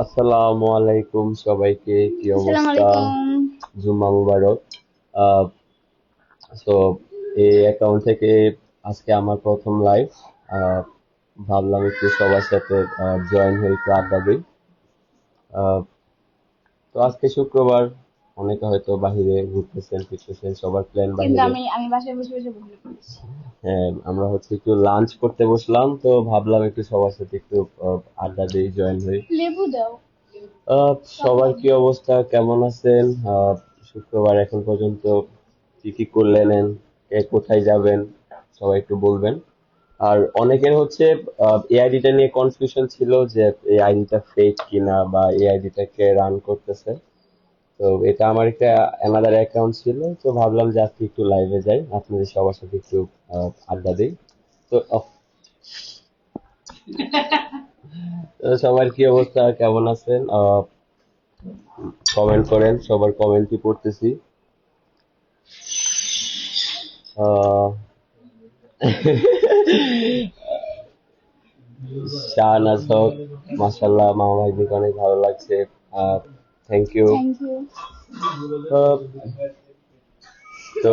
আসসালামু আলাইকুম সবাইকে, কি আসসালামু অবস্থা? আলাইকুম। জুম্মা মুবারক। আহ সো এই অ্যাকাউন্ট থেকে আজকে আমার প্রথম লাইভ। ভাবলাম একটু সবার সাথে জয়েন হয়ে একটু আড্ডা দিই। আহ, তো আজকে শুক্রবার, অনেকে হয়তো বাহিরে ঘুরতেছেন ফিরতেছেন, সবার প্ল্যান কিন্তু বাহিরে। আমি বাসায় বসে বসে বসে পড়েছি। হ্যাঁ, আমরা হচ্ছে একটু লাঞ্চ করতে বসলাম, তো ভাবলাম একটু সবার সাথে একটু আড্ডা দিই, জয়েন হই। লেবু দাও। আহ, পাকা সবার কি অবস্থা, কেমন আছেন? শুক্রবার এখন পর্যন্ত কি কি করলেন, কোথায় যাবেন, সবাই একটু বলবেন। আর অনেকের হচ্ছে এই আইডিটা নিয়ে কনফিউশন ছিল যে এই আইডিটা ফেক কিনা বা এই আইডিটাকে রান করতেছে। তো এটা আমার একটা অ্যানাদার অ্যাকাউন্ট ছিল, তো ভাবলাম যে আজকে একটু লাইভে যাই, আপনাদের সবার সাথে একটু আড্ডা দিই। তো সবার কি অবস্থা, কেমন আছেন? কমেন্ট করেন, সবার কমেন্টই পড়তেছি। আহ শাহনাজ হক, মাশাল্লাহ, মামা ভাগ্নিকে অনেক ভালো লাগছে। Thank you. Thank you. তো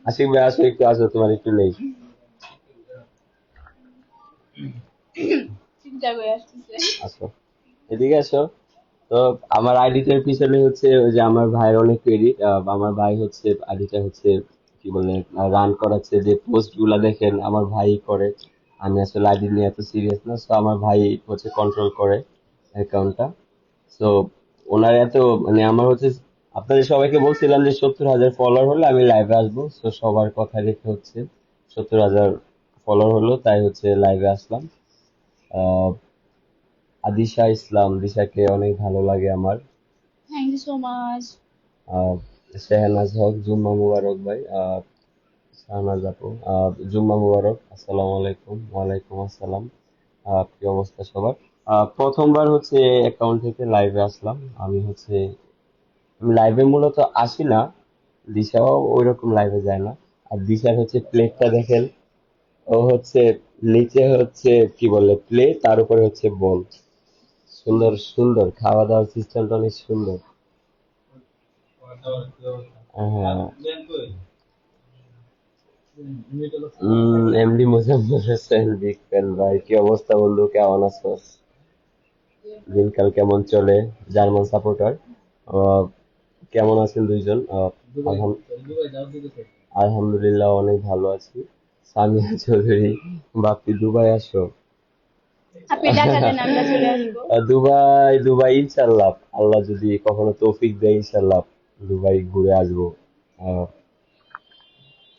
আশিক ভাই, আসো একটু, আসো, তোমার একটু নেই। চিন্তা করে আসতেছে। আসো, এদিকে আসো। তো আমার আইডিটার পিছনে হচ্ছে ওই যে আমার ভাইয়ের অনেক ক্রেডিট। আমার ভাই হচ্ছে আইডিটা হচ্ছে কি বলে রান করাচ্ছে, যে পোস্ট গুলা দেখেন আমার ভাই করে। আমি আসলে আইডি নিয়ে এত সিরিয়াস না, তো আমার ভাই হচ্ছে কন্ট্রোল করে অ্যাকাউন্টটা। তো ওনার এত মানে আমার হচ্ছে, আপনাদের সবাইকে বলছিলাম যে 70,000 ফলোয়ার হলে আমি লাইভে আসবো, তো সবার কথা রেখে হচ্ছে 70,000 ফলোয়ার হলো, তাই হচ্ছে লাইভে আসলাম। আহ আদিশা ইসলাম, দিশাকে অনেক ভালো লাগে আমার। Thank you so much. Ah Shehnaz Haque, জুম্মা মুবারক ভাই। শাহনাজ আপু, জুম্মা মুবারক, আসসালামু আলাইকুম। ওয়ালাইকুম আসসালাম। কি অবস্থা সবার? প্রথমবার হচ্ছে অ্যাকাউন্ট থেকে লাইভে আসলাম। আমি লাইভে মূলত আসি না, দিশাও ওইরকম লাইভে যায় না। আর দিশার হচ্ছে প্লেটটা দেখেন, ও হচ্ছে নিচে হচ্ছে কি বলে প্লে, তার উপরে হচ্ছে বল। সুন্দর সুন্দর খাওয়া দাওয়ার সিস্টেমটা অনেক সুন্দর। হ্যাঁ। MD Mozammel Hossain, big fan ভাই। কি অবস্থা বন্ধু, কেমন আছো? দিনকাল কেমন চলে? German supporter. কেমন আছেন দুইজন? আলহামদুলিল্লাহ অনেক ভালো আছি। সামিয়া চৌধুরী, বাপ্পি দুবাই আসো। আপনি টাকা দেন আমরা চলে আসবো। দুবাই দুবাই ইনশাল্লাহ, আল্লাহ যদি কখনো তৌফিক দেয় ইনশাল্লাহ দুবাই ঘুরে আসবো। আহ,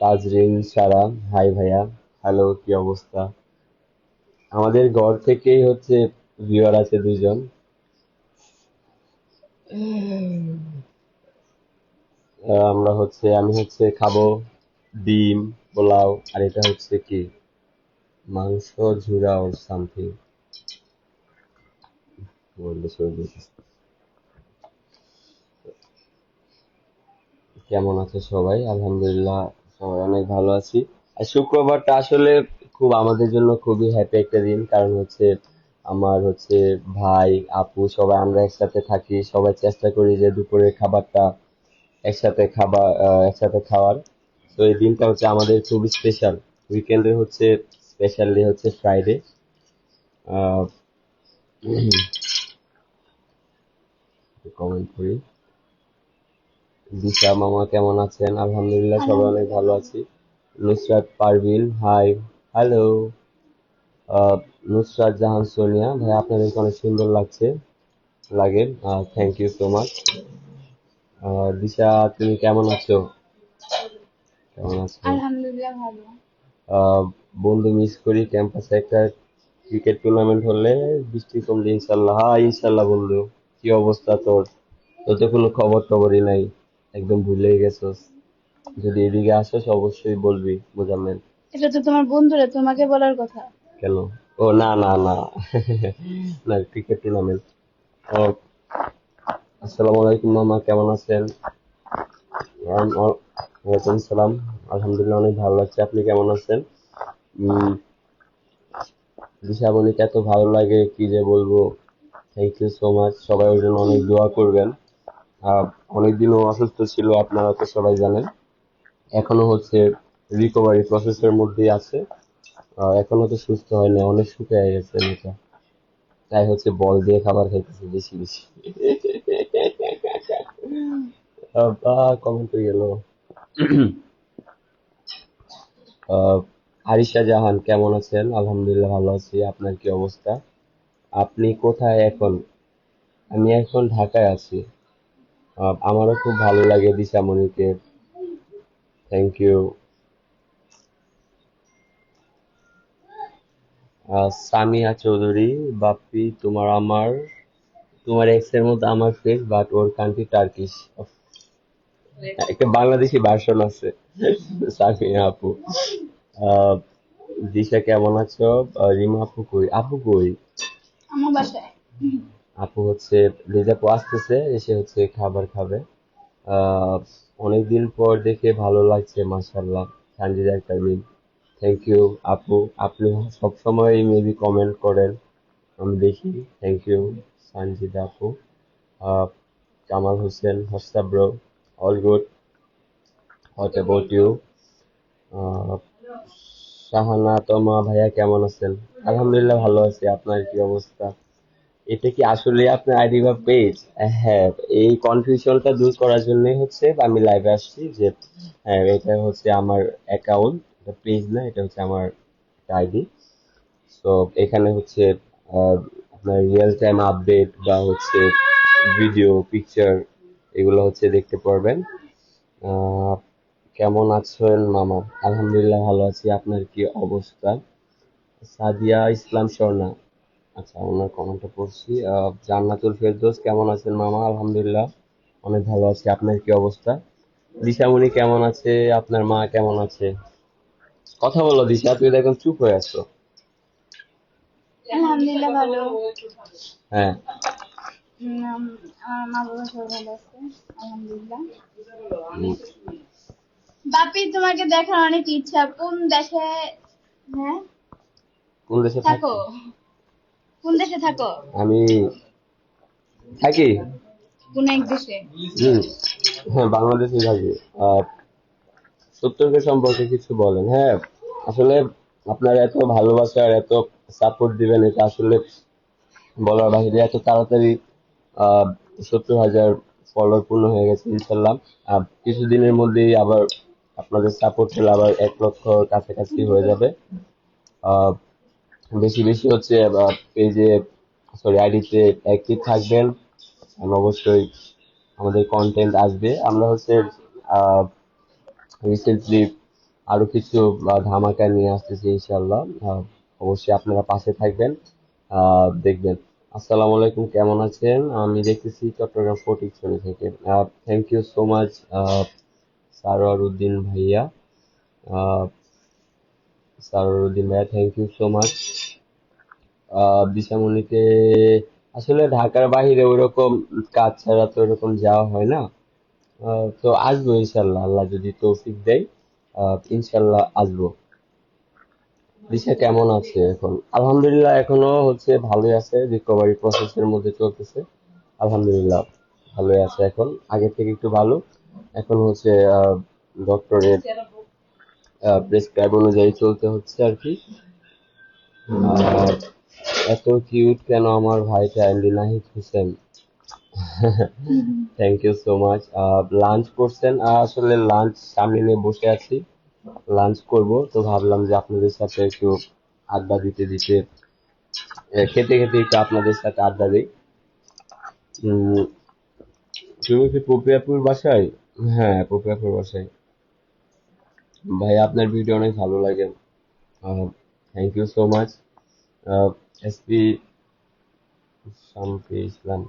তাজরিন সারা, হাই ভাইয়া। হ্যালো, কি অবস্থা? আমাদের ঘর থেকেই হচ্ছে ভিউয়ার আছে দুইজন। আমি হচ্ছে খাবো ডিম, পোলাও, আর এটা হচ্ছে কি মাংস ঝুরা ওর সামথিং বললে সবজি। কেমন আছে সবাই? আলহামদুলিল্লাহ, সবাই অনেক ভালো আছি। আর শুক্রবারটা আসলে খুব আমাদের জন্য খুবই হ্যাপি একটা দিন, কারণ হচ্ছে আমার হচ্ছে ভাই, আপু, সবাই আমরা একসাথে থাকি, সবাই চেষ্টা করি যে দুপুরের খাবারটা একসাথে খাওয়ার। তো এই দিনটা হচ্ছে আমাদের খুবই স্পেশাল। উইকেন্ডে হচ্ছে স্পেশালি হচ্ছে ফ্রাইডে। আহ কমেন্ট করি। দিশা মামা কেমন আছেন? আলহামদুলিল্লাহ, সবাই অনেক ভালো আলহামদুলিল্লাহ। আছি। নুসরাত পারভিন, হাই। হ্যালো। নুসরাত জাহান সোনিয়া ভাই, আপনাদেরকে অনেক সুন্দর লাগে। Thank you so much. Disha, তুমি কেমন আছো? কেমন আছো? আলহামদুলিল্লাহ ভালো। আহ, বন্ধু, মিস করি ক্যাম্পাসে একটা ক্রিকেট টুর্নামেন্ট হলে বৃষ্টি কমলে ইনশাল্লাহ। হ্যাঁ ইনশাল্লাহ বন্ধু। কি অবস্থা তোর? তোর তো কোনো খবর টবরই নাই, একদম ভুলেই গেছস। যদি এদিকে আসোস অবশ্যই বলবি মোজাম্মেল। এটা তো তোমার বন্ধুরা, তোমাকে বলার কথা। কেন? ও না না না না, ক্রিকেট টুর্নামেন্ট। আসসালামু আলাইকুম মামা, কেমন আছেন? ওয়ালাইকুম সালাম। আলহামদুলিল্লাহ অনেক ভালো লাগছে, আপনি কেমন আছেন? উম দিশাবলীকে এত ভালো লাগে কি যে বলবো। Thank you so much. সবাই ওর জন্য অনেক দোয়া করবেন। আহ, অনেকদিনও অসুস্থ ছিল, আপনারা তো সবাই জানেন। এখনো হচ্ছে রিকভারি প্রসেসের মধ্যেই আছে। এখনো তো সুস্থ হয় না, অনেক শুকিয়ে গেছে মেয়েটা। তাই হচ্ছে বল দিয়ে খাবার খাইতেছে বেশি বেশি। কমেন্ট হয়ে গেল। আহ, আরিশা জাহান কেমন আছেন? আলহামদুলিল্লাহ ভালো আছি। আপনার কি অবস্থা? আপনি কোথায় এখন? আমি এখন ঢাকায় আছি। আমারও খুব ভালো লাগে দিশামণিকে। Thank you. সামিয়া চৌধুরী, বাপ্পি তোমার এক্স এর মতো আমার ফেস, বাট ওর কান্ট্রি টার্কিশ। একটা বাংলাদেশি ভার্সন আছে। সামিয়া আপু। আহ, দিশা কেমন আছো? রিমা আপু কই? আপু কই? আমার বাসায়। আপু হচ্ছে রেজাপু আসতেছে, এসে হচ্ছে খাবার খাবে। আহ অনেকদিন পর দেখে ভালো লাগছে, মাশাআল্লাহ। সানজিদা তামিম, থ্যাংক ইউ আপু। আপনি সবসময় মেবি কমেন্ট করেন, আমি দেখি। থ্যাংক ইউ সানজিদা আপু। Ah Kamal Hossain, what's up bro? All good. What about you? Shahana Toma ভাইয়া কেমন আছেন? আলহামদুলিল্লাহ ভালো আছি। আপনার কি অবস্থা? এটা কি আসলে আপনার আইডি বা পেজ? হ্যাঁ, এই কনফিউশনটা দূর করার জন্য হচ্ছে আমি লাইভে আসছি যে হ্যাঁ, এটা হচ্ছে আমার অ্যাকাউন্ট, এটা পেজ না, এটা হচ্ছে আমার আইডি। তো এখানে হচ্ছে আহ, আপনার রিয়েল টাইম আপডেট বা হচ্ছে ভিডিও পিকচার এগুলো হচ্ছে দেখতে পারবেন। আহ, কেমন আছেন মামা? আলহামদুলিল্লাহ ভালো আছি। আপনার কি অবস্থা? সাদিয়া ইসলাম স্বর্ণা, আচ্ছা ওনার কমেন্টটা পড়ছি। জান্নাতুল ফেরদৌস কেমন আছেন মামা? আলহামদুলিল্লাহ অনেক ভালো আছি। আপনার কি অবস্থা? দিশামণি কেমন আছে? আপনার মা কেমন আছে? কথা বলো দিশা, তুই তো এখন চুপ হয়ে আছো। আলহামদুলিল্লাহ ভালো। হ্যাঁ। আমার মা বাবা সবাই ভালো আছে। আলহামদুলিল্লাহ। উম, বাপি, তোমাকে দেখার অনেক ইচ্ছা। কোন দেশে? হ্যাঁ, কোন দেশে থাকো? থাকি? কোন দেশে থাকো? আমি থাকি, কোন এক দেশে? হুম, হ্যাঁ বাংলাদেশে থাকি। আহ সত্যকে সম্পর্কে কিছু বলেন। হ্যাঁ, আসলে আপনারা এত ভালোবাসা আর এত সাপোর্ট দিবেন, এটা আসলে বলার বাহিরে। এত তাড়াতাড়ি আহ 70,000 ফলোয়ার পূর্ণ হয়ে গেছে ইনশাল্লাহ। কিছুদিনের মধ্যেই আবার আপনাদের সাপোর্ট পেলে আবার 1 লক্ষ কাছাকাছি হয়ে যাবে। আহ বেশি বেশি হচ্ছে পেজে, সরি আইডিতে অ্যাক্টিভ থাকবেন। and অবশ্যই আমাদের কন্টেন্ট আসবে। আমরা হচ্ছে রিসেন্টলি আরো কিছু ধামাকা নিয়ে আসতেছি ইনশাল্লাহ। অবশ্যই আপনারা পাশে থাকবেন, দেখবেন। আসসালামু আলাইকুম, কেমন আছেন? আমি দেখতেছি চট্টগ্রাম ফটিকছড়ি থেকে। Thank you so much Sarwar Uddin ভাইয়া। আহ, সারোয়ার উদ্দিন ভাইয়া, থ্যাংক ইউ সো মাচ। দিশামণিকে আসলে ঢাকার বাইরে ওইরকম কাজ ছাড়া তো ওরকম যাওয়া হয় না। তো আসবো ইনশাল্লাহ, আল্লাহ যদি তৌফিক দেয়। ইনশাল্লাহ আসবো। দিশা কেমন আছে এখন? আলহামদুলিল্লাহ এখনো হচ্ছে ভালোই আছে, রিকভারি প্রসেসের মধ্যে চলতেছে। আলহামদুলিল্লাহ ভালোই আছে এখন, আগের থেকে একটু ভালো। এখন হচ্ছে ডক্টরের প্রেসক্রাইব অনুযায়ী চলতে হচ্ছে আর কি। আর এত কিউট কেন আমার ভাইটা? MD Nahid Hossain, thank you so much. Lunch করছেন? আসলে লাঞ্চ সামনে নিয়ে বসে আছি, লাঞ্চ করব। তো ভাবলাম যে আপনাদের সাথে একটু আড্ডা দিতে দিতে, খেতে খেতে একটু আপনাদের সাথে আড্ডা দিই। উম, তুমি কি পপিয়াপুর বাসায়? হ্যাঁ, পপিয়াপুর বাসায়। ভাই আপনার ভিডিও অনেক ভালো লাগে। Thank you so much. SP Shamsi Islam,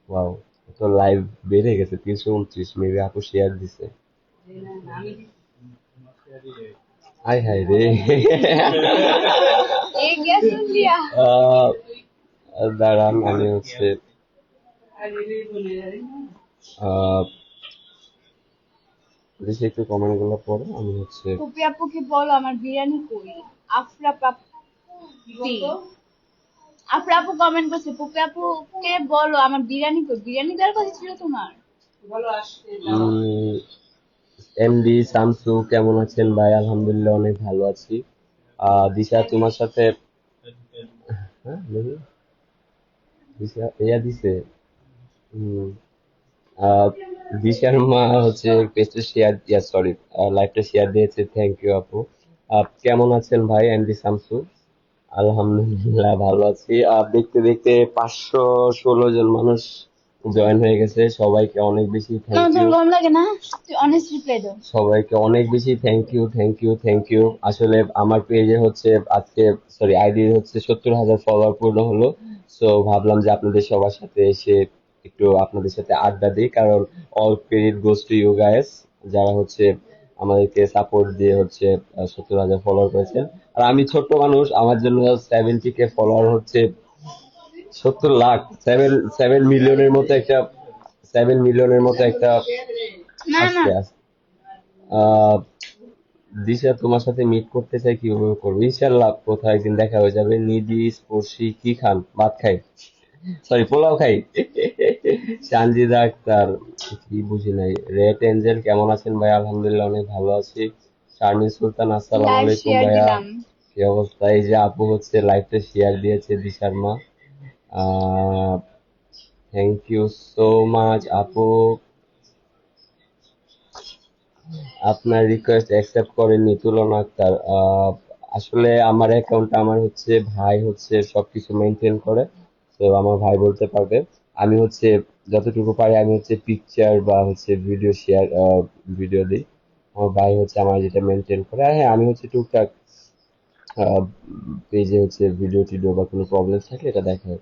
wow, তো লাইভ বেড়ে গেছে 329, মেবি আপু শেয়ার দিছে। আয় হায় রে। ये क्या सुन लिया? আহ, দাঁড়ান আমি হচ্ছে আহ বেশি একটু কমেন্ট গুলো পড়ো, আমি হচ্ছে ফুপি আপুকে বলো আমার বিরিয়ানি কই। আফরা প্রাপ্তি। আপু আপু কমেন্ট করছে, পুপি আপুকে বলো আমার বিরিয়ানি কই, বিরিয়ানি দেওয়ার কথা ছিল তোমার। এমডি শামসু কেমন আছেন ভাই? আলহামদুলিল্লাহ অনেক ভালো আছি। দিশা তোমার সাথে, হ্যাঁ দেখি, দিশা ইয়া দিছে। হম, আহ, দিশার মা হচ্ছে পেজটা শেয়ার, ইয়া সরি, লাইভটা শেয়ার দিয়েছে, থ্যাংক ইউ আপু। কেমন আছেন ভাই এমডি শামসু? আলহামদুলিল্লাহ ভালো আছি। দেখতে দেখতে 516 জন মানুষ জয়েন হয়ে গেছে, সবাইকে অনেক বেশি থ্যাংক তোমার ইউ। তোমার গরম লাগে না? তুই অনেস্ট রিপ্লাই দাও। সবাইকে অনেক বেশি thank you, thank you, thank you. আসলে আমার পেজে হচ্ছে আজকে, সরি আইডি হচ্ছে 70,000 ফলোয়ার পূর্ণ হলো। সো ভাবলাম যে আপনাদের সবার সাথে এসে একটু আপনাদের সাথে আড্ডা দিই, কারণ all credit goes to you guys, যারা হচ্ছে আমাদেরকে সাপোর্ট দিয়ে হচ্ছে 70,000 ফলোয়ার করেছেন। আর আমি ছোট্ট মানুষ, আমার জন্য 70K ফলোয়ার হচ্ছে 70 লাখ, 7 মিলিয়নের মতো একটা, 7 মিলিয়নের মতো একটা। না না, আস্তে আস্তে, আহ দিশা তোমার সাথে মিট করতে চাই, কিভাবে করবো? ইনশাল্লাহ কোথাও একদিন দেখা হয়ে যাবে। নিডি স্পর্শী কি খান? ভাত খাই, সরি পোলাও খাই। সানজিদা আক্তার, কি বুঝি নাই। রেড এঞ্জেল কেমন আছেন ভাই? আলহামদুলিল্লাহ অনেক ভালো আছি। শারমিন সুলতান আসসালামু লাইভ আলাইকুম শেয়ার ভাইয়া, দিলাম। কি অবস্থা? এই যে আপু হচ্ছে লাইভটা শেয়ার দিয়েছে দিশার মা, আহ থ্যাংক ইউ সো মাচ আপু। আপনার রিকোয়েস্ট অ্যাকসেপ্ট করেননি তুলনা আক্তার। আসলে আমার অ্যাকাউন্টটা, আমার হচ্ছে ভাই হচ্ছে সবকিছু মেনটেন করে, তো আমার ভাই বলতে পারবে। আমি হচ্ছে যতটুকু পারি আমি হচ্ছে পিকচার বা হচ্ছে ভিডিও শেয়ার, ভিডিও দিই। আমার ভাই হচ্ছে আমার যেটা মেনটেন করে। আর হ্যাঁ, আমি হচ্ছে টুকটাক পেজে হচ্ছে ভিডিও টিডিও বা কোনো প্রবলেম থাকলে এটা দেখা হয়।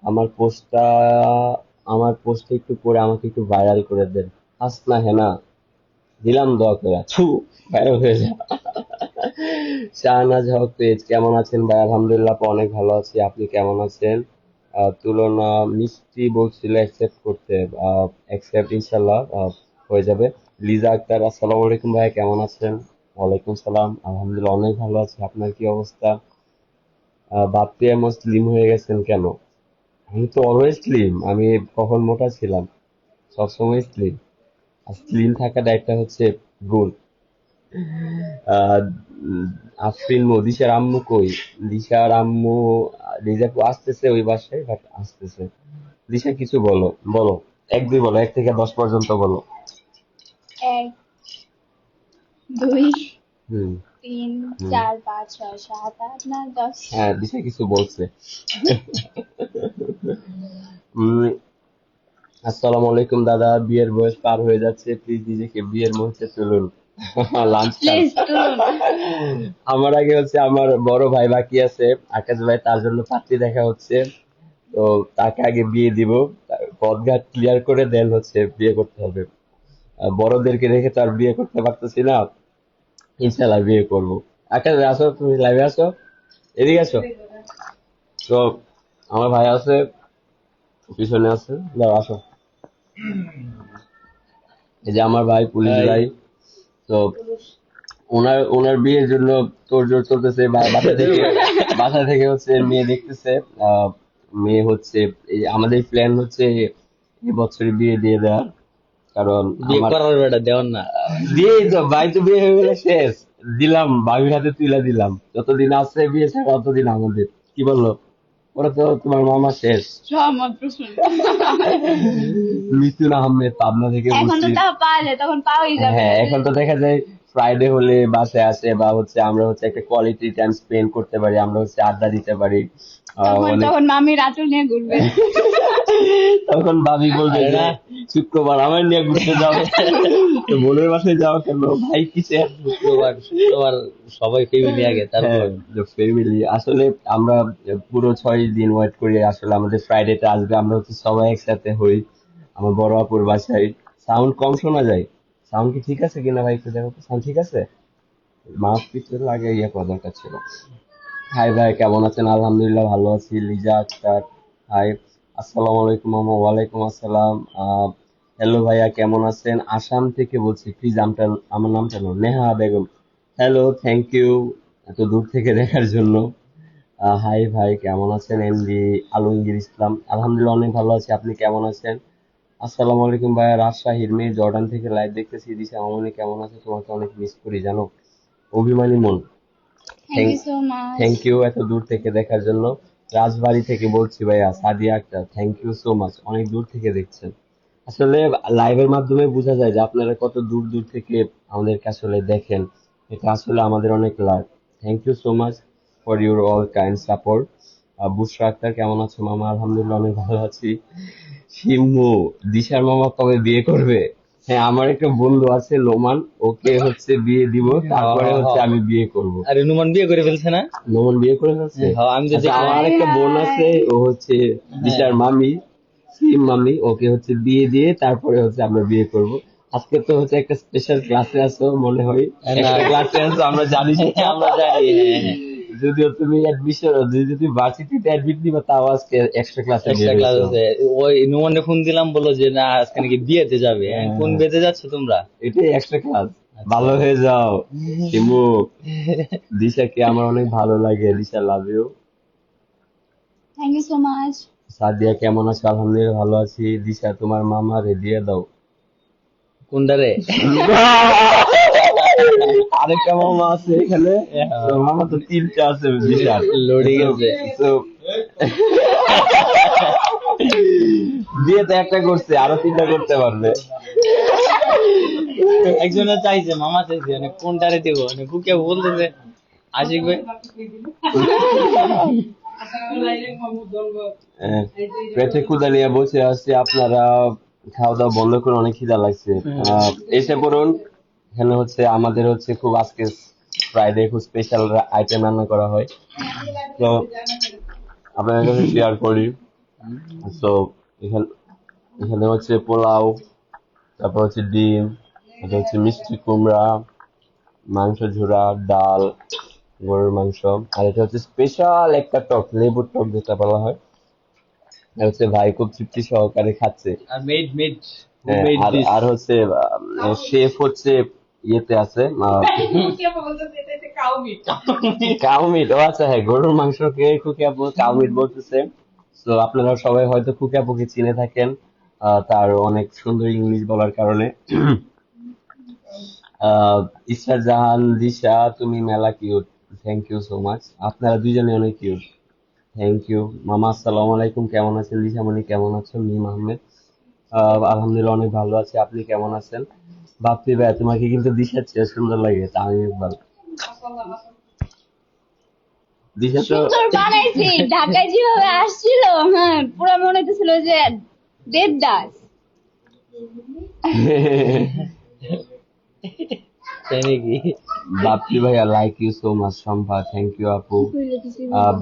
আমার পোস্টটা, আমার পোস্টটা একটু পরে আমাকে একটু ভাইরাল করে দেন। হাসনা হেনা দিলাম, দোয়া করে ছু ভাইরাল হয়ে যা। শাহনাজ হক পেজ কেমন আছেন ভাই? আলহামদুলিল্লাহ আপু, অনেক ভালো আছি, আপনি কেমন আছেন? তুলনা মিষ্টি বলছিল অ্যাকসেপ্ট করতে, অ্যাকসেপ্ট ইনশাল্লাহ হয়ে যাবে। লিজা আক্তার আসসালামু আলাইকুম ভাই, কেমন আছেন? ওয়ালাইকুম সালাম, আলহামদুলিল্লাহ অনেক ভালো আছি, আপনার কি অবস্থা? বাপ্পি এমন স্লিম হয়ে গেছেন কেন? আমি তো অলওয়েজ স্লিম, আমি কখন মোটা ছিলাম? সবসময় স্লিম। আর স্লিম থাকাটা একটা হচ্ছে গুণ। আহ আফরিন মো, দিশার আম্মু কই? দিশার আম্মু, দিশাপু আসতেছে ওই বাসায়, বাট আসতেছে। দিশা কিছু বলো, বলো, এক দুই বলো, 1 থেকে 10 পর্যন্ত বলো। এক, দুই, হুম, তিন, হুম। চার, পাঁচ, ছয়, সাত, আট, নয়, 10। হ্যাঁ, দিশা কিছু বলছে। উম, আসসালামু আলাইকুম দাদা, বিয়ের বয়স পার হয়ে যাচ্ছে, প্লিজ নিজেকে বিয়ের মুহূর্তে তুলুন। Lunch Khan. প্লিজ তুলুন। আমার আগে হচ্ছে আমার বড় ভাই বাকি আছে, আকাশ ভাই, তার জন্য পাত্রী দেখা হচ্ছে। তো তাকে আগে বিয়ে দিব, পথঘাট ক্লিয়ার করে দেন হচ্ছে বিয়ে করতে হবে। বড়দেরকে রেখে তো আর বিয়ে করতে পারতেছি না। ইনশাল্লাহ বিয়ে করব। আকাশ ভাই আসো, তুমি লাইভে আসো, এদিকে আসো। তো আমার ভাই আছে, পিছনে আছে, দাও আসো। এই যে আমার ভাই, পুলিশ হাই। ভাই। তো ওনার ওনার বিয়ের জন্য তোড়জোড় চলতেছে, বাসা থেকে হচ্ছে মেয়ে দেখতেছে। আহ, মেয়ে হচ্ছে, এই যে আমাদের প্ল্যান হচ্ছে এবছরই বিয়ে দিয়ে দেওয়ার, কারণ বিয়ে আমার করার বেটা দেওয়ার না। বিয়ে তো, ভাই তো বিয়ে হয়ে গেলে শেষ। দিলাম, ভাবির হাতে তুলে দিলাম, যতদিন আছে বিয়ে ছাড়া ততদিন আমাদের। কি বললো? ওরা তো তোমার মামা শেষ। সহমত প্রশ্ন। মিথুন আহমেদ পাবনা থেকে এখন তো বলছি। তাও পারলে, তখন পাওয়াই যাবে। হ্যাঁ, এখন তো দেখা যায় ফ্রাইডে হলে বাসায় আসে, বা হচ্ছে আমরা হচ্ছে একটা কোয়ালিটি টাইম স্পেন্ড করতে পারি, আমরা হচ্ছে আড্ডা দিতে পারি। তখন অনেক, তখন মামি রাতুল নিয়ে ঘুরবে। তখন ভাবি বলবে আরে যে না, শুক্রবার আমার নিয়ে ঘুরতে যাও। তো বোনের বাসায় যাও কেন ভাই, কিসের? শুক্রবার শুক্রবার সবাই ফ্যামিলি আগে, তারপর হ্যাঁ, ফ্যামিলি আসলে আমরা পুরো 6 দিন ওয়েট করি, আসলে আমাদের ফ্রাইডেতে আসবে, আমরা হচ্ছে সবাই একসাথে হই আমার বড় আপুর বাসায়। সাউন্ড কম শোনা যায়, সাউন্ড কি ঠিক আছে কিনা ভাই একটু দেখো তো, সাউন্ড ঠিক আছে? মাউথ পিসের আগে ইয়ে করা দরকার ছিল। হাই ভাই, কেমন আছেন? আলহামদুলিল্লাহ ভালো আছি। লিজা আক্তার, হাই, আসসালামু আলাইকুম মামা। ওয়ালাইকুম আসসালাম। হ্যালো ভাইয়া, কেমন আছেন? আসাম থেকে বলছি, প্লিজ আমার নামটা নো। Neha Begum, hello, thank you এত দূর থেকে দেখার জন্য। হাই ভাই, কেমন আছেন? এমডি আলমগীর ইসলাম। আলহামদুলিল্লাহ অনেক ভালো আছি, আপনি কেমন আছেন? আসসালামু আলাইকুম ভাইয়া, রাজশাহীর মেয়ে, জর্ডান থেকে লাইভ দেখতেছি। দিশা মামনি কেমন আছে? তোমাকে অনেক মিস করি জানো। অভিমানী মন, thank you so much. Thank you এত দূর থেকে দেখার জন্য। রাজবাড়ি থেকে বলছি ভাইয়া, Sadia Akter, thank you so much, অনেক দূর থেকে দেখছেন। আসলে লাইভের মাধ্যমে বোঝা যায় যে আপনারা কত দূর দূর থেকে আমাদেরকে আসলে দেখেন। এটা আসলে আমাদের অনেক লাভ। Thank you so much for your all kind support. Bushra Akter, কেমন আছো মামা? আলহামদুলিল্লাহ অনেক ভালো আছি। শিমু, দিশার মামা কবে বিয়ে করবে? হ্যাঁ, আমার একটা বন্ধু আছে লোমান, ওকে হচ্ছে বিয়ে দিব, তারপরে হচ্ছে আমি বিয়ে করব। আরে নুমান বিয়ে করে ফেলছে না? নোমান বিয়ে করে ফেলছে? হ্যাঁ, আমি তো আচ্ছা, দেখলাম। আমার একটা বোন আছে, ও হচ্ছে দিশার মামি, সিম মামি, ওকে হচ্ছে বিয়ে দিয়ে তারপরে হচ্ছে আমরা বিয়ে করব। আজকে তো হচ্ছে একটা স্পেশাল ক্লাসে আছো মনে হয়, না, একটা ক্লাসে আছো, আমরা জানি সেটা। আমরা জানি। যদিও তুমি অ্যাডমিশন, যদি ভার্সিটিতে অ্যাডমিট নিবা, তাও আজকে এক্সট্রা ক্লাসে এক্সট্রা বের ক্লাস হইছো। আছে। ওই নুমানে ফোন দিলাম, বললো যে না আজকে নাকি বিয়েতে যাবে। হ্যাঁ। কোন বিয়েতে যাচ্ছ তোমরা? এটাই এক্সট্রা ক্লাস। ভালো হয়ে যাও শিমু। দিশাকে আমার অনেক ভালো লাগে, Disha love you. Thank you so much. Sadia কেমন আছো? আলহামদুলিল্লাহ ভালো আছি। দিশা, তোমার মামা রে দিয়ে দাও। কোনটা রে? আরেকটা মামা আছে এখানে, তো মামা তো তিনটা আছে দিশার। লোডিং আছে। তো বিয়ে তো একটা করছে, আরো তিনটা করতে পারবে। একজনে চাইছে, মামা চাইছে, মানে কোনটারে দিব, মানে বুকে বলতেছে আশিক ভাই। পেটে ক্ষুধা নিয়ে বসে আছি, আপনারা খাওয়া দাওয়া বন্ধ করে, অনেক খিদা লাগছে। এসে পড়ুন। এখানে হচ্ছে আমাদের হচ্ছে খুব আজকে ফ্রাইডে খুব স্পেশাল আইটেম রান্না করা হয়, তো আপনাদের কাছে শেয়ার করি। তো এখানে এখানে হচ্ছে পোলাও, তারপর হচ্ছে ডিম, এটা হচ্ছে মিষ্টি কুমড়া, মাংস ঝুরা, ডাল, গরুর মাংস, আর এটা হচ্ছে স্পেশাল একটা টক, লেবুর টক যেটা বলা হয়। এটা হচ্ছে ভাই খুব তৃপ্তি সহকারে খাচ্ছে। আর মেড মেড হ্যাঁ, মেড আর দিস। আর হচ্ছে শেফ হচ্ছে ইয়েতে আছে, কাউ মিট। ও আচ্ছা, হ্যাঁ, গরুর মাংসকে খুকিয়াপু কাউ মিট বলতেছে। তো আপনারা সবাই হয়তো খুকিয়াপুকে চিনে থাকেন, তার অনেক সুন্দর ইংলিশ বলার কারণে। আহ ইসরাত জাহান, দিশা তুমি মেলা cute, thank you so much, আপনারা দুইজনে অনেক কিউট, থ্যাংক ইউ মামা। আসসালামু আলাইকুম, কেমন আছেন? দিশামণি কেমন আছেন? মিম আহমেদ, আলহামদুলিল্লাহ অনেক ভালো আছি, আপনি কেমন আছেন? বাপ্পি ভাই, তোমাকে কিন্তু দিশার চেয়ে সুন্দর লাগে, তামিম ইকবাল। দিশা তো সুন্দর বানাইছি, ঢাকায় যেভাবে আসছিল, হ্যাঁ পুরো মনে হইতেছিল যে দেবদাস। তাই নাকি? বাপ্পি ভাইয়া, like you so much. Shampa, thank you আপু।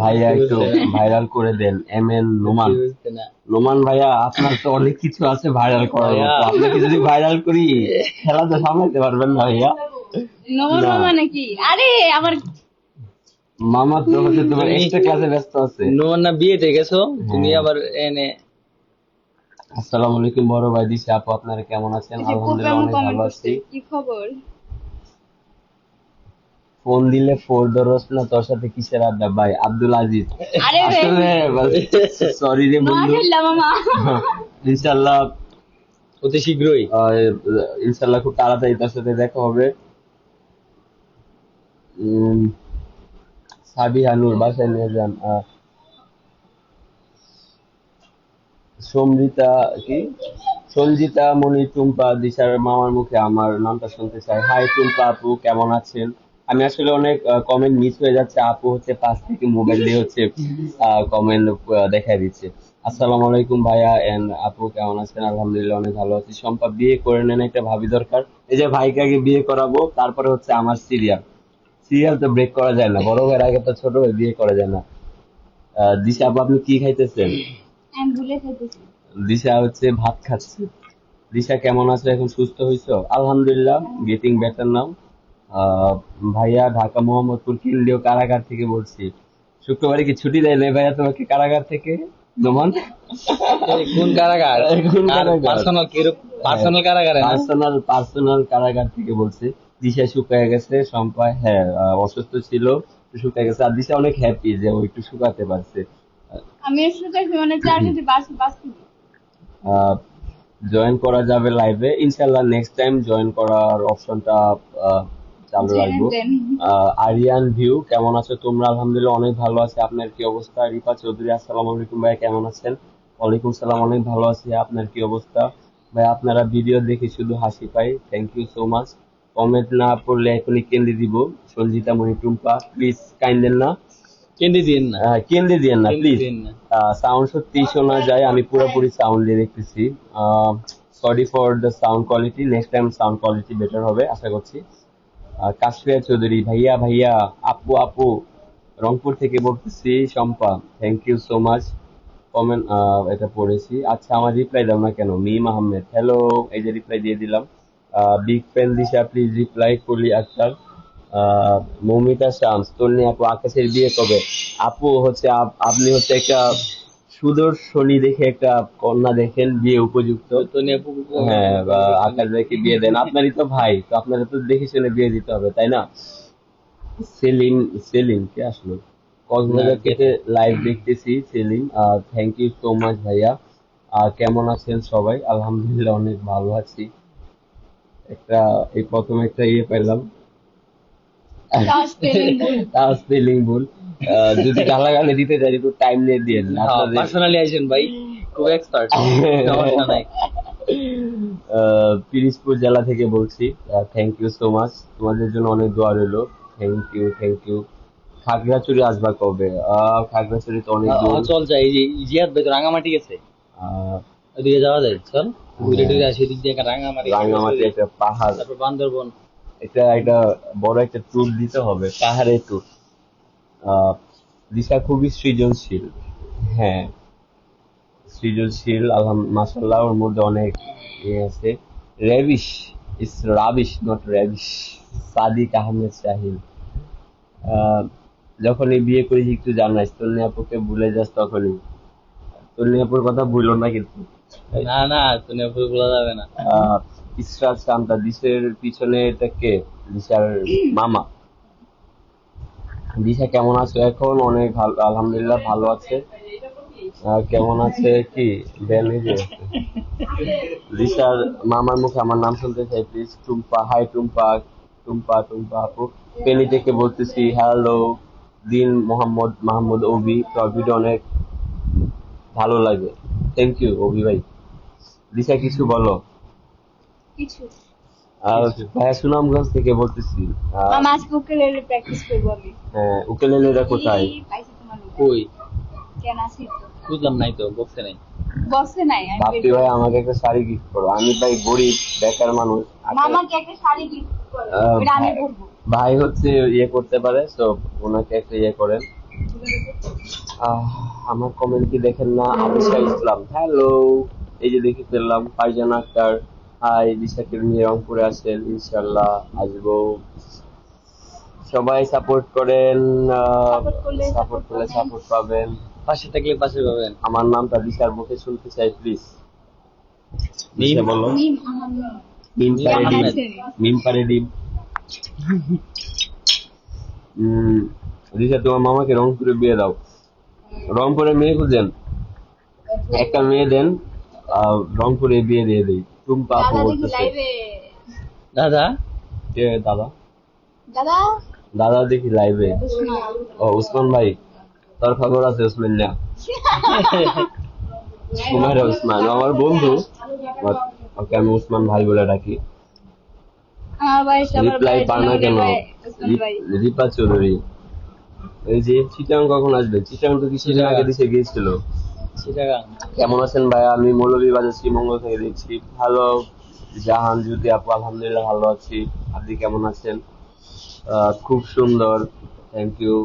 ভাইয়া একটু ভাইরাল করে দেন। এম এন নোমান, না। নোমান ভাইয়া, আপনার তো অনেক কিছু আছে ভাইরাল করার মতো, আপনাকে যদি ভাইরাল করি খেলা তো সামলাতে পারবেন না ভাইয়া। নমন না। মামা নাকি? আরে আমার মামা তো হচ্ছে তোমার এক্সট্রা ক্লাসে ব্যস্ত আছে। নুমান না বিয়েতে গেছো তুমি, হ্যাঁ। আবার এনে। আসসালামু আলাইকুম বড় ভাই, দিশা আপু, আপনারা কেমন আছেন? এই যে আলহামদুলিল্লাহ প্রোগ্রাম অনেক কমেন্ট ভালো করছে, আছি। কি খবর? ফোন দিলে ফোর ধরস না, তোর সাথে কিসের আড্ডা? ভাই আব্দুল আজিজ, আরে আসলে সরি রে বন্ধু। নোয়াখালী মামা। ইনশাল্লাহ, অতি শীঘ্রই। ইনশাল্লাহ খুব তাড়াতাড়ি তার সাথে দেখা হবে। সাবিহা নূর, বাসায় নিয়ে যান। সমৃতা কি, সঞ্জিতা মণি, টুম্পা, দিশার মামার মুখে আমার নামটা শুনতে চাই। হাই টুম্পা আপু, কেমন আছেন? আমি আসলে অনেক কমেন্ট মিস হয়ে যাচ্ছে, আপু হচ্ছে পাশ থেকে মোবাইল দিয়ে হচ্ছে কমেন্ট দেখাই দিচ্ছে। আসসালামু আলাইকুম ভাইয়া এন্ড আপু, কেমন আছেন? আলহামদুলিল্লাহ অনেক ভালো আছি। শম্পা, বিয়ে করে নেন, একটা ভাবি দরকার। এই যে ভাইকে আগে বিয়ে করাবো, তারপরে হচ্ছে আমার সিরিয়াল। সিরিয়াল তো ব্রেক করা যায় না, বড় ভাইয়ের আগে তো ছোট ভাই বিয়ে করা যায় না। দিশা আপু, আপনি কি খাইতেছেন? আমি ভুলে খাইতেছি। দিশা হচ্ছে ভাত খাচ্ছে। দিশা কেমন আছো? এখন সুস্থ হইছো? আলহামদুলিল্লাহ, গেটিং বেটার নাও। ভাইয়া, ঢাকা মোহাম্মদপুর কেন্দ্রীয় কারাগার থেকে বলছি। শুক্রবারে কি ছুটি দেয় না ভাইয়া তোমাকে কারাগার থেকে? নোমান, কোন কারাগার? কোন কারাগার? পার্সোনাল পার্সোনাল কারাগারে না? পার্সোনাল কারাগার থেকে বলছি। দিশা শুকায় গেছে। শম্পা, হ্যাঁ, অসুস্থ ছিল, একটু শুকায় গেছে, আর দিশা অনেক হ্যাপি যে ও একটু শুকাতে পারছে। আমি শুকাইছি মানে 4 কেজি বাস কেজি। জয়েন করা যাবে লাইভে ইনশাল্লাহ, নেক্সট টাইম জয়েন করার অপশনটা চালু জেনে রাখবো। দেন। আরিয়ান ভিউ, কেমন আছো তোমরা? আলহামদুলিল্লাহ অনেক ভালো আছি, আপনার কি অবস্থা? রিপা চৌধুরী, আসসালামু আলাইকুম ভাই, কেমন আছেন? ওয়ালাইকুম সালাম, অনেক ভালো আছি, আপনার কি অবস্থা? ভাই আপনারা ভিডিও দেখে শুধু হাসি পাই, thank you so much. Comment না পড়লে এখনই কেন্দ্রে দিব। সঞ্জিতা মণি টুম্পা, প্লিজ কাইন্ডেন না, কেন্দ্রে দিন না, কেন্দ্রে দিয়েন না কেন্দ্রে প্লিজ। দিন না। সাউন্ড সত্যি শোনা যায়, আমি পুরোপুরি সাউন্ড দিয়ে দেখতেছি। Sorry for the sound quality, next time sound quality better হবে আশা করছি। কাশফিয়া চৌধুরী, ভাইয়া ভাইয়া, আপু আপু, রংপুর থেকে বলতেছি Shampa, thank you so much. Comment এটা পড়েছি। আচ্ছা আমার রিপ্লাই দাও না কেন? মিম আহমেদ, হ্যালো, এই যে রিপ্লাই দিয়ে দিলাম। Big fan Disha, please reply. কলি আক্তার, মৌমিতা শামস, তন্নি আপু, আকাশের বিয়ে কবে? আপু হচ্ছে আপনি হচ্ছে একটা সুদর্শনী দেখে একটা কন্যা দেখেন, বিয়ে উপযুক্ত। তো নিয়ে হ্যাঁ, বা আকাশ ভাইকে বিয়ে দেন, আপনারই তো ভাই, তো আপনারা তো দেখে শুনে বিয়ে দিতে হবে তাই না? সেলিম, সেলিম কে আসলো? কক্সবাজার থেকে লাইভ দেখতেছি Selim, thank you so much ভাইয়া। কেমন আছেন সবাই? আলহামদুলিল্লাহ অনেক ভালো আছি। একটা এই প্রথম একটা ইয়ে পেলাম, তাও spelling ভুল। তাও স্পেলিং ভুল। যদি গালাগালি দিতে চাই একটু টাইম নিয়ে দিয়েন আপনাদের। পার্সোনালি আইছেন ভাই, খুব এক্সপার্ট, সমস্যা নাই। পিরিজপুর জেলা থেকে বলছি, থ্যাংক ইউ সো মাচ, তোমাদের জন্য অনেক দোয়া রইলো, thank you thank you. Khagrachhari আসবা কবে? খাগড়াছড়ি তো অনেক দূর। চল যাই, এই যে জিয়াদ ভাই তো রাঙামাটি গেছে, আহ, ওদিকে যাওয়া যায়, চল ঘুরে টুরে আসি, এদিক দিয়ে রাঙামাটি, রাঙামাটি একটা পাহাড়, তারপর বান্দরবন। এটা একটা বড় একটা ট্যুর দিতে হবে, পাহাড়ের ট্যুর। দিশা খুবই সৃজনশীল, হ্যাঁ সৃজনশীল, মাশাআল্লাহ, ওর মধ্যে অনেক ইয়ে আছে। Rabies, is rubbish not rabies. Sadiq Ahmed Shahin, আহ, যখনই বিয়ে করেছি একটু জানাইস, তন্নি আপুকে ভুলে যাস তখনই। তন্নি আপুর কথা ভুলো না কিন্তু। না না, তুমি বলা যাবে না। ইসরাত শান্তা, দিশের পিছনে এটা কে? দিশার মামা। দিশা কেমন আছো এখন? অনেক ভালো, আলহামদুলিল্লাহ ভালো আছে। কেমন আছে কি দেন এই যে দিশার মামার মুখে আমার নাম শুনতে চাই প্লিজ। টুম্পা, হাই টুম্পা, টুম্পা টুম্পা আপু। পেনি থেকে বলতেছি হ্যালো। দিন মোহাম্মদ মাহমুদ অভি, তোর ভিডিও অনেক ভালো লাগে, থ্যাংক ইউ অভি ভাই। দিশা কিছু বলো। কিছু। ভাইয়া সুনামগঞ্জ থেকে বলতেছি। মামা আজকে উকুলেলে প্র্যাকটিস করবো আমি। উকেলেলেরা কোথায়? এই পাইছি তোমার উপর। কই কেন আছি তো? বুঝলাম নাই তো, বক্সে নাই। বসে নাই আমি বাপি বের ভাই করছি। আমাকে একটা শাড়ি গিফট করো, আমি ভাই গরিব বেকার মানুষ। মামাকে একটা শাড়ি গিফট করো, ওটা আমি পরবো। ভাই হচ্ছে ইয়ে করতে পারে, তো ওনাকে একটা ইয়ে করেন। আমার কমেন্ট কি দেখেন না? আবিশা ইসলাম, হ্যালো, এই যে দেখে ফেললাম। ফারজান আক্তার, হাই, দিশাকে নিয়ে রংপুরে আসেন, ইনশাল্লাহ আসবো। সবাই সাপোর্ট করেন, সাপোর্ট করলে সাপোর্ট পাবেন। পাশে থাকলে পাশে পাবেন। আমার নামটা দিশার মুখে শুনতে চাই প্লিজ। মিম বলো। মিম আহমেদ। মিম পারে কেমন ডিম, আছেন? মিম পারে ডিম। দিশা তোমার মামাকে রংপুরে বিয়ে দাও, রংপুরে মেয়ে খুঁজেন, একটা মেয়ে দেন, রংপুরে বিয়ে দিয়ে দিই। টুম্পা আপু দাদা দেখি বলতেছে। লাইভে। দাদা কে দাদা? দাদা দাদা দেখি লাইভে। উসমান। ও উসমান ভাই, তোর খবর আছে উসমান না? কুমার উসমান আমার বন্ধু, ওকে আমি উসমান ভাই বলে ডাকি। আমার ভাই সবার রিপ্লাই ভাই পায় না কেন? উসমান ভাই। রিপা চৌধুরী, এই যে চিটাং কখন আসবে? চিটাং তো কিছুদিন আগে দেশে গিয়েছিল। চিটাগাং। কেমন আছেন ভাইয়া? আমি মৌলভীবাজার শ্রীমঙ্গল থেকে দেখছি। ভালো। জাহান জ্যোতি আপু, আলহামদুলিল্লাহ ভালো আছি, আপনি কেমন আছেন? খুব সুন্দর, থ্যাংক ইউ।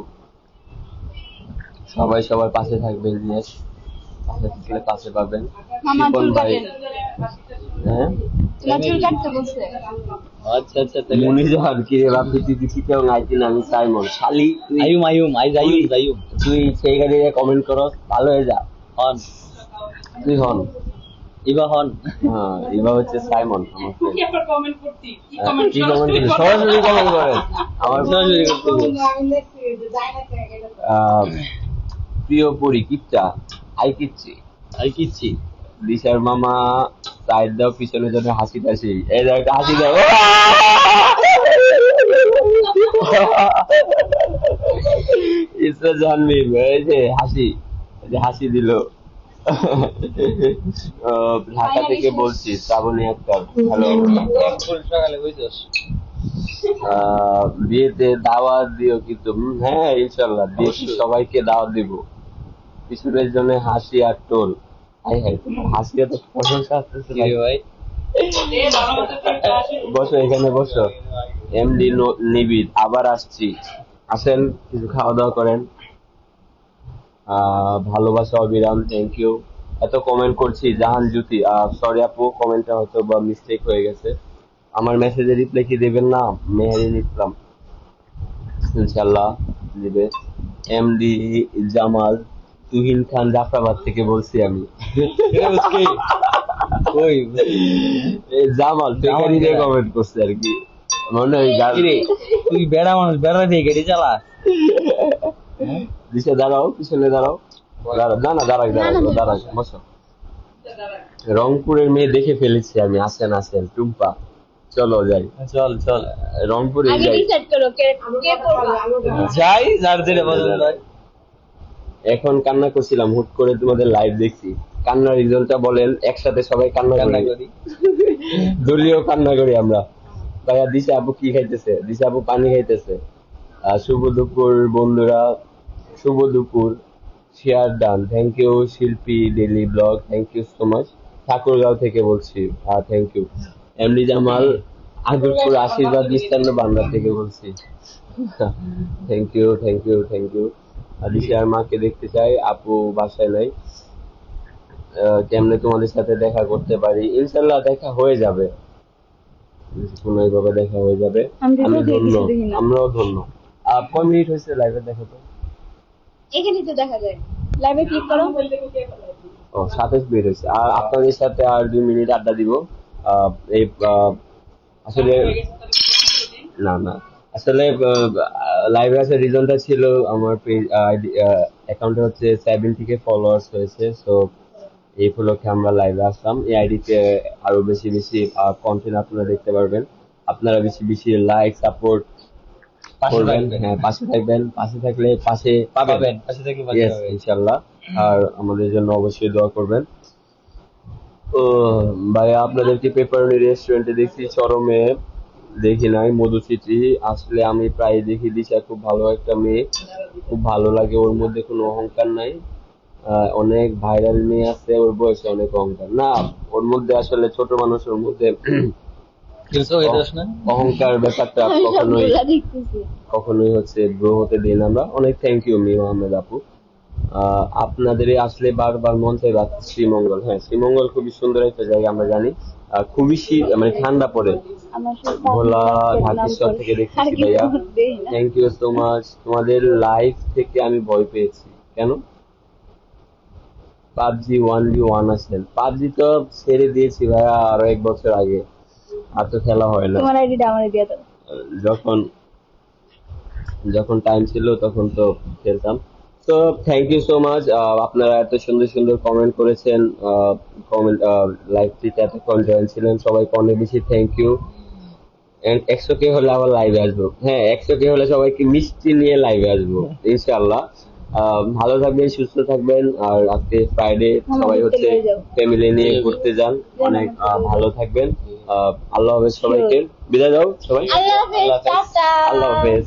সবাই সবার পাশে থাকবেন, ইয়েস, পাশে থাকলে পাশে পাবেন। মামা শিপন চুল ভাই, কাটেন। হ্যাঁ তোমার চুল কাটতে বলছে। আচ্ছা আচ্ছা, তাহলে মুনিজান কি রে বাপি, তুই কিছু কেউ নাইতি না, আমি সাইমন শালি, তুই আইয়ুম আইয়ুম আই যাইয়ুম যাইয়ুম তুই সেই গাড়ি কমেন্ট করো, ভালো হয়ে যা, হন। তুই হন। ইবা হন হ্যাঁ এবার হচ্ছে সাইমন আমার friend। কি আবার কমেন্ট করছি কি কি কমেন্ট কমেন্ট করেন সরাসরি কমেন্ট করেন আমার সরাসরি করতে হবে। প্রিয় পরি কিচ্ছা আই কিচ্ছি আর কিচ্ছি দিশার মামা সাইড দাও পিছনে যেন হাসি টাসি এই যে একটা হাসি দাও ইসরা জানবি এই যে হাসি এই যে হাসি দিল ঢাকা থেকে বলছি শ্রাবণী আক্তার হ্যালো সকালে বুঝছস বিয়েতে দাওয়াত দিও কিন্তু হ্যাঁ ইনশাল্লাহ বিয়েতে সবাইকে দাওয়াত দিব পিছনের জন্য হাসি আর টোল হাই হাই হাসি এত প্রশংসা আসতেছে কি রে ভাই বসো এখানে বসো এমডি নিবিদ আবার আসছি আসেন কিছু খাওয়া দাওয়া করেন ভালোবাসা অবিরাম থ্যাংক ইউ এত কমেন্ট করছি জাহান জ্যোতি সরি আপু কমেন্টটা হয়তো বা মিস্টেক হয়ে গেছে আমার মেসেজে রিপ্লাই কি দেবেন না মেহেরিন ইসলাম ইনশাল্লাহ দিবে এমডি জামাল তুহিন খান জাফরাবাদ থেকে বলছি আমি কই এই জামাল বেকারি দিয়ে কমেন্ট করছে আর কি মনে হয় কি রে তুই বেড়া মানুষ বেড়া দিয়ে গাড়ি চালাস দিশা দাঁড়াও পিছনে দাঁড়াও না না দাঁড়াই দাঁড়াই বসো রংপুরের মেয়ে দেখে ফেলেছি আমি আসেন আসেন টুম্পা চলো যাই চল চল রংপুরে আগে যাই ডিসাইড করো কে কে করবা যাই যার যেটা পছন্দ হয় এখন কান্না করছিলাম হুট করে তোমাদের লাইভ দেখছি কান্নার রিজনটা বলেন একসাথে সবাই কান্না কান্না করি করি দলীয় কান্না করি আমরা ভাইয়া দিশা আপু কি খাইতেছে দিশা আপু পানি খাইতেছে শুভ দুপুর বন্ধুরা শুভ দুপুর share done thank you Shilpi daily blog thank you so much Thakurgaon থেকে বলছি thank you MD Jamal Agarpur আশীর্বাদ মিষ্টান্ন ভান্ডার থেকে বলছি thank you thank you thank you দিশার মাকে দেখতে চাই আপু বাসায় নাই কেমনে তোমাদের সাথে দেখা করতে পারি ইনশাল্লাহ দেখা হয়ে যাবে কোনো এইভাবে দেখা হয়ে যাবে আমি তো আমি দেখি ধন্য কিছু দেখি না। আমরাও ধন্য কয় মিনিট হয়েছে লাইভে দেখো তো এখানেই তো দেখা যায় লাইভে ক্লিক করো ও 27 মিনিট হয়েছে আর আপনাদের সাথে আর 2 মিনিট আড্ডা দিব এই আসলে না না আসলে লাইভে আসার রিজনটা ছিল আমার পেজ অ্যাকাউন্টে হচ্ছে 70k ফলোয়ার্স হয়েছে সো এই উপলক্ষে আমরা লাইভে আসলাম এই আইডিতে আরো বেশি বেশি কন্টেন্ট আপনারা দেখতে পারবেন আপনারা বেশি বেশি লাইক সাপোর্ট পাশে করবেন থাকবেন। হ্যাঁ পাশে থাকবেন পাশে থাকলে পাশে পাবেন পাশে থেকে পাশে ইয়েস পাবেন ইনশাল্লাহ আর আমাদের জন্য অবশ্যই দোয়া করবেন ও ভাই আপনাদেরকে পেপারনি রেস্টুরেন্টে দেখছি চরমে দেখি নাই মধুচিত্রী আসলে আমি প্রায় দেখি দিশা খুব ভালো একটা মেয়ে খুব ভালো লাগে ওর মধ্যে কোনো অহংকার নাই অনেক ভাইরাল মেয়ে আছে ওর বয়সে অনেক অহংকার না ওর মধ্যে আসলে ছোট মানুষের মধ্যে কিছু হইতাস না অহংকার ব্যাপারটা আমি কখনোই সবগুলা দেখতেছি কখনোই হচ্ছে গ্রো হতে দিই না আমরা অনেক থ্যাংক ইউ মিম আহমেদ আপু আপনাদের এই আসলে বারবার মন চাই শ্রীমঙ্গল হ্যাঁ শ্রীমঙ্গল খুবই সুন্দর একটা জায়গা আমরা জানি খুবই শীত মানে ঠান্ডা পড়ে আমার সাথে ভোলা ঢাকেশ্বর থেকে দেখতেছি ভাইয়া থ্যাংক ইউ সো মাচ তোমাদের লাইভ থেকে আমি ভয় পেয়েছি কেন পাবজি 1v1 আসেন পাবজি তো ছেড়ে দিয়েছি ভাইয়া আরো 1 বছর আগে আর তো খেলা হয় না তোমার আইডিটা আমারে দিয়ে দাও যখন যখন টাইম ছিল তখন তো খেলতাম তো থ্যাংক ইউ সো মাচ আপনারা এত সুন্দর সুন্দর কমেন্ট করেছেন কমেন্ট লাইভটিতে এতক্ষণ জয়েন ছিলেন সবাইকে অনেক বেশি থ্যাংক ইউ 100k হলে আবার লাইভে আসবো হ্যাঁ 100k হলে সবাইকে মিষ্টি নিয়ে লাইভে আসবো ইনশাআল্লাহ ভালো থাকবেন সুস্থ থাকবেন আর আজকে ফ্রাইডে সবাই হচ্ছে ফ্যামিলি নিয়ে ঘুরতে যান অনেক ভালো থাকবেন আল্লাহ হাফেজ সবাইকে বিদায় দাও সবাই আল্লাহ হাফেজ টাটা আল্লাহ হাফেজ